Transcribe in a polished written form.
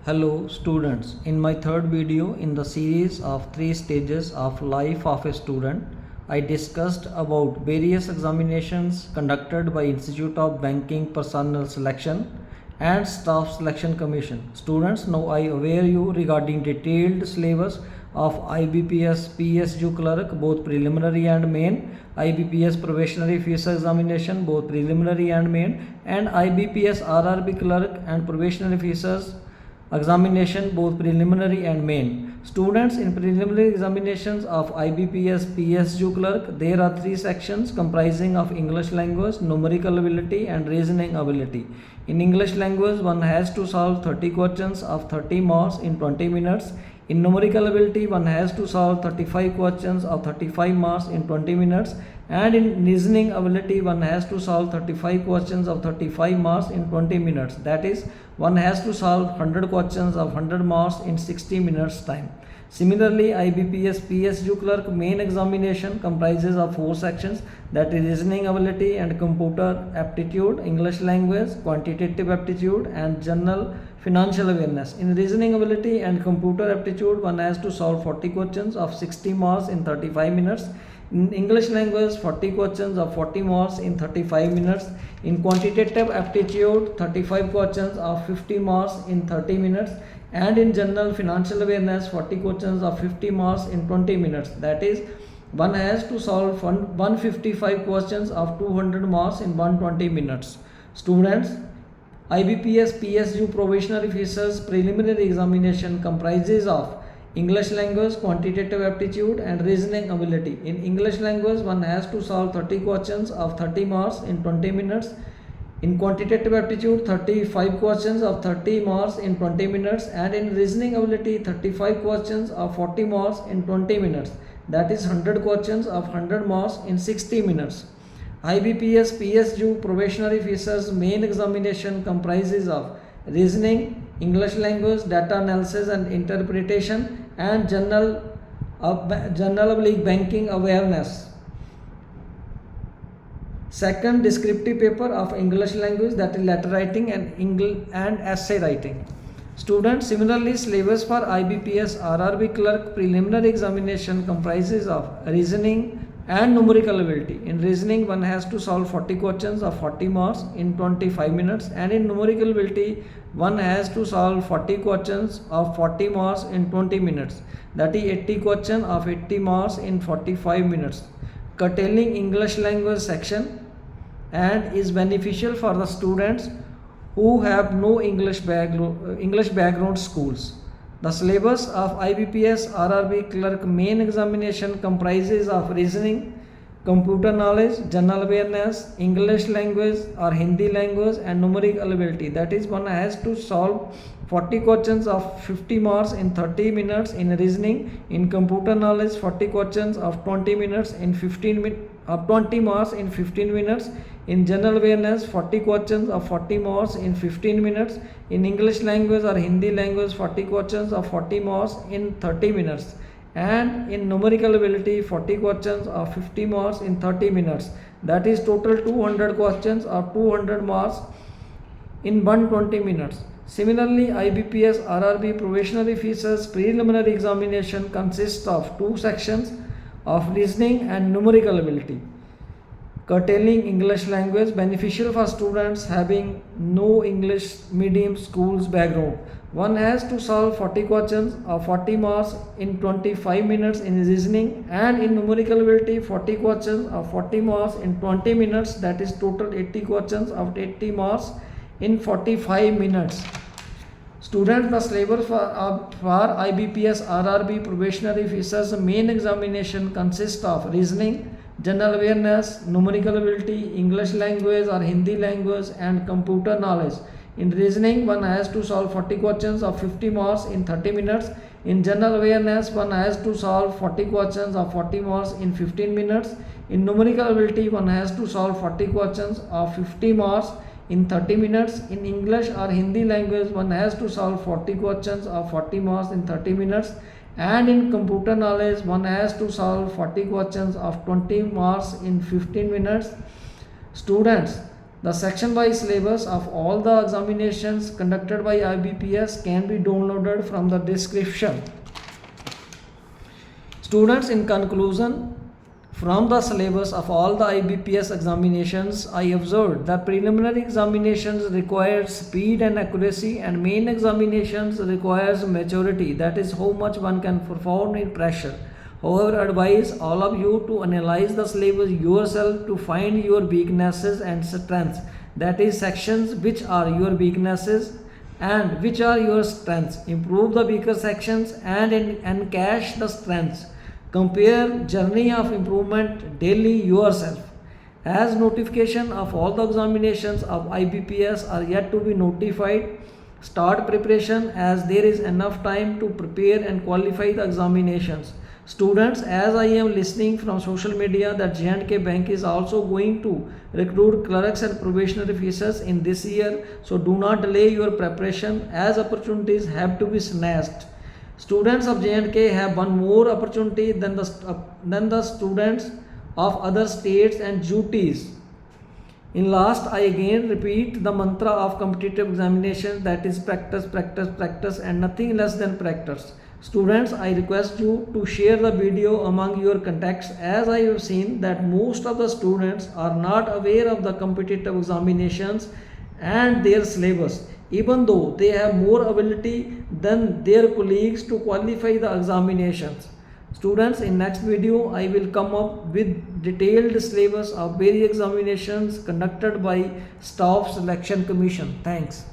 Hello students, in my third video in the series of 3 stages of life of a student, I discussed about various examinations conducted by Institute of Banking Personnel Selection and Staff Selection Commission. Students, now I aware you regarding detailed syllabus of IBPS PSU clerk both preliminary and main, IBPS probationary officer examination both preliminary and main, and IBPS RRB clerk and probationary officers examination both preliminary and main. Students, in preliminary examinations of IBPS PSU clerk, there are 3 sections comprising of English language, numerical ability and reasoning ability. In English language, one has to solve 30 questions of 30 marks in 20 minutes. In numerical ability, one has to solve 35 questions of 35 marks in 20 minutes, and in reasoning ability, one has to solve 35 questions of 35 marks in 20 minutes. That is, one has to solve 100 questions of 100 marks in 60 minutes time. Similarly, IBPS PSU clerk main examination comprises of 4 sections, that is reasoning ability and computer aptitude, English language, quantitative aptitude and general financial awareness. In reasoning ability and computer aptitude, one has to solve 40 questions of 60 marks in 35 minutes. In English language, 40 questions of 40 marks in 35 minutes. In quantitative aptitude, 35 questions of 50 marks in 30 minutes. And in general financial awareness, 40 questions of 50 marks in 20 minutes. That is, one has to solve 155 questions of 200 marks in 120 minutes. Students, IBPS PSU probationary officers preliminary examination comprises of English language, quantitative aptitude and reasoning ability. In English language, one has to solve 30 questions of 30 marks in 20 minutes. In quantitative aptitude, 35 questions of 30 marks in 20 minutes, and in reasoning ability, 35 questions of 40 marks in 20 minutes. That is 100 questions of 100 marks in 60 minutes. IBPS PSU probationary officers main examination comprises of reasoning, English language, data analysis and interpretation, and general banking awareness. Second, descriptive paper of English language, that is letter writing and essay writing. Students, similarly, syllabus for IBPS RRB clerk preliminary examination comprises of reasoning and numerical ability. In reasoning, one has to solve 40 questions of 40 marks in 25 minutes, and in numerical ability, one has to solve 40 questions of 40 marks in 20 minutes. That is 80 questions of 80 marks in 45 minutes. Curtailing English language section and is beneficial for the students who have no English background schools. The syllabus of IBPS RRB clerk main examination comprises of reasoning, computer knowledge, general awareness, English language or Hindi language and numerical ability. That is, one has to solve 40 questions of 50 marks in 30 minutes in reasoning. In computer knowledge, 40 questions of 20 minutes in 20 marks in 15 minutes. In general awareness, 40 questions of 40 marks in 15 minutes. In English language or Hindi language, 40 questions of 40 marks in 30 minutes. And in numerical ability, 40 questions of 50 marks in 30 minutes. That is total 200 questions of 200 marks in 120 minutes. Similarly, IBPS RRB probationary officers preliminary examination consists of 2 sections of reasoning and numerical ability. Curtailing English language, beneficial for students having no English medium schools background. One has to solve 40 questions of 40 marks in 25 minutes in reasoning, and in numerical ability 40 questions of 40 marks in 20 minutes. That is total 80 questions of 80 marks in 45 minutes. Students, the syllabus for IBPS RRB probationary officers main examination consists of reasoning, general awareness, numerical ability, English language or Hindi language and computer knowledge. In reasoning, one has to solve 40 questions of 50 marks in 30 minutes. In general awareness, one has to solve 40 questions of 40 marks in 15 minutes. In numerical ability, one has to solve 40 questions of 50 marks in 30 minutes. In English or Hindi language, one has to solve 40 questions of 40 marks in 30 minutes. And in computer knowledge, one has to solve 40 questions of 20 marks in 15 minutes. Students, The section-wise syllabus of all the examinations conducted by IBPS can be downloaded from the description. Students, in conclusion, from the syllabus of all the IBPS examinations, I observed that preliminary examinations require speed and accuracy, and main examinations requires maturity, that is how much one can perform in pressure. However, I advise all of you to analyze the syllabus yourself to find your weaknesses and strengths, that is sections which are your weaknesses and which are your strengths. Improve the weaker sections and encash the strengths. Compare journey of improvement daily yourself. As notification of all the examinations of IBPS are yet to be notified, start preparation as there is enough time to prepare and qualify the examinations. Students, as I am listening from social media that J&K Bank is also going to recruit clerks and probationary officers in this year, so do not delay your preparation as opportunities have to be snatched. Students of J&K have one more opportunity than the students of other states and duties. In last, I again repeat the mantra of competitive examination, that is practice, practice, practice, and nothing less than practice. Students, I request you to share the video among your contacts, as I have seen that most of the students are not aware of the competitive examinations and their syllabus, even though they have more ability than their colleagues to qualify the examinations. Students, in next video I will come up with detailed syllabus of various examinations conducted by Staff Selection Commission. Thanks.